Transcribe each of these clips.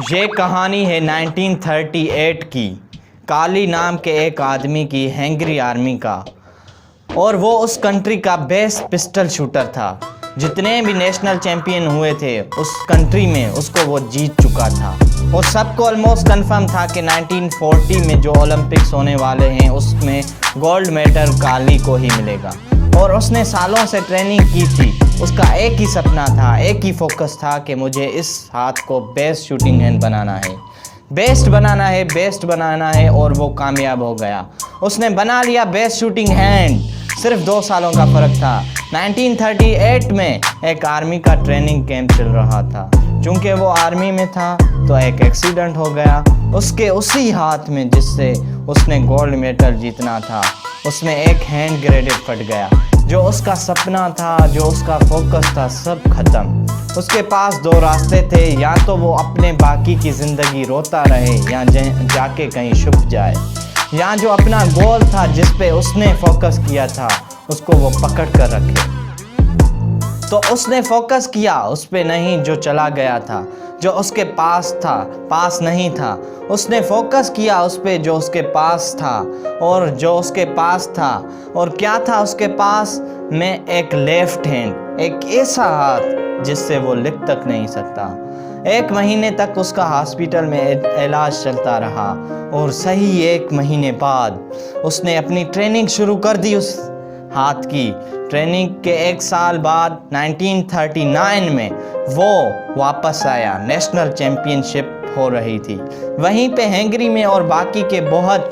ये कहानी है 1938 की, काली नाम के एक आदमी की, हंगरी आर्मी का। और वो उस कंट्री का बेस्ट पिस्टल शूटर था। जितने भी नेशनल चैंपियन हुए थे उस कंट्री में उसको वो जीत चुका था। और सबको ऑलमोस्ट कंफर्म था कि 1940 में जो ओलंपिक्स होने वाले हैं उसमें गोल्ड मेडल काली को ही मिलेगा। और उसने सालों से ट्रेनिंग की थी। उसका एक ही सपना था, एक ही फोकस था कि मुझे इस हाथ को बेस्ट शूटिंग हैंड बनाना है, बेस्ट बनाना है। और वो कामयाब हो गया। उसने बना लिया बेस्ट शूटिंग हैंड। सिर्फ 2 सालों का फ़र्क था। 1938 में एक आर्मी का ट्रेनिंग कैंप चल रहा था। चूँकि वो आर्मी में था तो एक एक्सीडेंट हो गया उसके उसी हाथ में जिससे उसने गोल्ड मेडल जीतना था। उसमें एक हैंड ग्रेनेड फट गया। जो उसका सपना था, जो उसका फोकस था, सब खत्म। उसके पास 2 रास्ते थे, या तो वो अपने बाकी की ज़िंदगी रोता रहे या जाके कहीं छुप जाए, या जो अपना गोल था जिस पे उसने फोकस किया था उसको वो पकड़ कर रखे। तो उसने फोकस किया उस पे नहीं जो चला गया था, जो उसके पास नहीं था। उसने फोकस किया उस पे जो उसके पास था। और जो उसके पास था और क्या था उसके पास में, एक लेफ्ट हैंड, एक ऐसा हाथ जिससे वो लिख तक नहीं सकता। 1 महीने तक उसका हॉस्पिटल में इलाज चलता रहा। और सही 1 महीने बाद उसने अपनी ट्रेनिंग शुरू कर दी। उस हाथ की ट्रेनिंग के 1 साल बाद 1939 में वो वापस आया। नेशनल चैम्पियनशिप हो रही थी वहीं पे हंगरी में। और बाकी के बहुत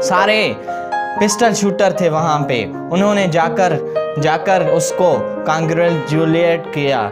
सारे पिस्टल शूटर थे वहाँ पे। उन्होंने जाकर उसको कांग्रेचुलेट किया।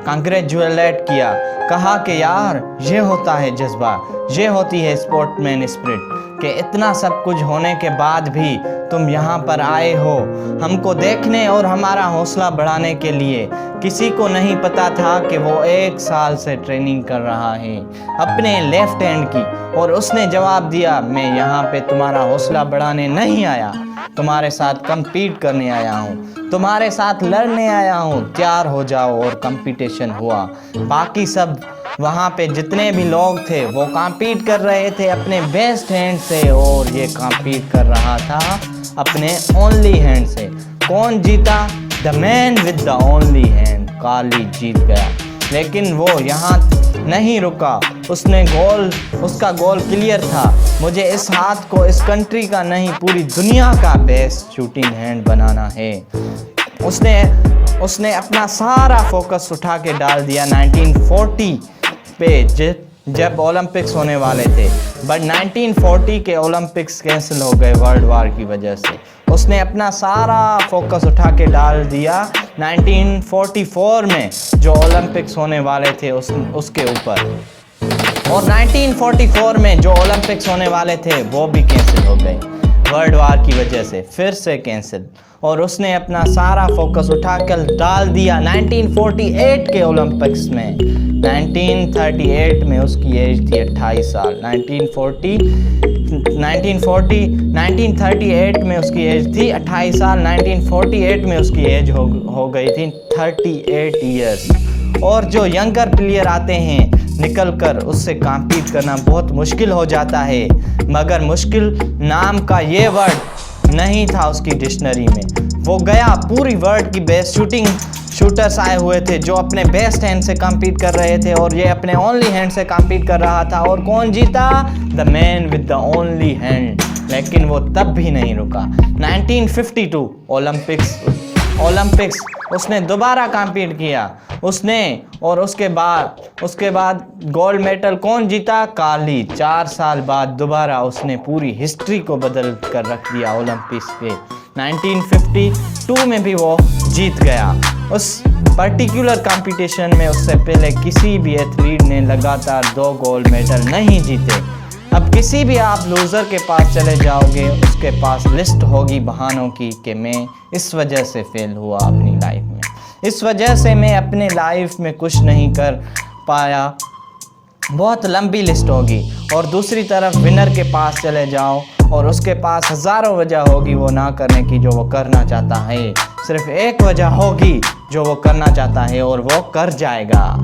कहा कि यार ये होता है जज्बा, ये होती है स्पोर्ट्समैन स्पिरिट, कि इतना सब कुछ होने के बाद भी तुम यहाँ पर आए हो हमको देखने और हमारा हौसला बढ़ाने के लिए। किसी को नहीं पता था कि वो 1 साल से ट्रेनिंग कर रहा है अपने लेफ्ट हैंड की। और उसने जवाब दिया, मैं यहाँ पे तुम्हारा हौसला बढ़ाने नहीं आया, तुम्हारे साथ compete करने आया हूँ, तुम्हारे साथ लड़ने आया हूँ, तैयार हो जाओ। और कंपटीशन हुआ। बाकी सब वहाँ पे जितने भी लोग थे वो compete कर रहे थे अपने बेस्ट हैंड से, और ये compete कर रहा था अपने ओनली हैंड से। कौन जीता? The man with the only hand, Kali जीत गया। लेकिन वो यहाँ नहीं रुका। उसका गोल क्लियर था, मुझे इस हाथ को इस कंट्री का नहीं पूरी दुनिया का बेस्ट शूटिंग हैंड बनाना है। उसने अपना सारा फोकस उठा के डाल दिया 1940 पे, जब ओलंपिक्स होने वाले थे। बट 1940 के ओलंपिक्स कैंसिल हो गए वर्ल्ड वार की वजह से। उसने अपना सारा फोकस उठा के डाल दिया 1944 में जो ओलंपिक्स होने वाले थे उसके ऊपर। और 1944 में जो ओलंपिक्स होने वाले थे वो भी कैंसिल हो गए वर्ल्ड वार की वजह से, फिर से कैंसिल। और उसने अपना सारा फोकस उठाकर डाल दिया 1948 के ओलंपिक्स में। 1938 में उसकी एज थी 28 साल। 1938 में उसकी एज थी 28 साल। 1948 में उसकी एज हो गई थी 38 ईयर्स। और जो यंगर प्लेयर आते हैं निकल कर, उससे कॉम्पीट करना बहुत मुश्किल हो जाता है। मगर मुश्किल नाम का ये वर्ड नहीं था उसकी डिक्शनरी में। वो गया, पूरी वर्ल्ड की बेस्ट शूटर्स आए हुए थे जो अपने बेस्ट हैंड से कॉम्पीट कर रहे थे, और ये अपने ओनली हैंड से कॉम्पीट कर रहा था। और कौन जीता? The man with the only hand. लेकिन वो तब भी नहीं रुका। 1952 ओलंपिक्स उसने दोबारा कॉम्पीट किया उसने। और उसके बाद गोल्ड मेडल कौन जीता? काली। 4 साल बाद दोबारा उसने पूरी हिस्ट्री को बदल कर रख दिया ओलंपिक्स पे। 1952 में भी वो जीत गया। उस पर्टिकुलर कंपटीशन में उससे पहले किसी भी एथलीट ने लगातार 2 गोल्ड मेडल नहीं जीते। अब किसी भी आप लूज़र के पास चले जाओगे, उसके पास लिस्ट होगी बहानों की कि मैं इस वजह से फेल हुआ अपनी लाइफ में, इस वजह से मैं अपने लाइफ में कुछ नहीं कर पाया। बहुत लंबी लिस्ट होगी। और दूसरी तरफ विनर के पास चले जाओ और उसके पास हज़ारों वजह होगी वो ना करने की जो वो करना चाहता है। सिर्फ एक वजह होगी जो वो करना चाहता है और वो कर जाएगा।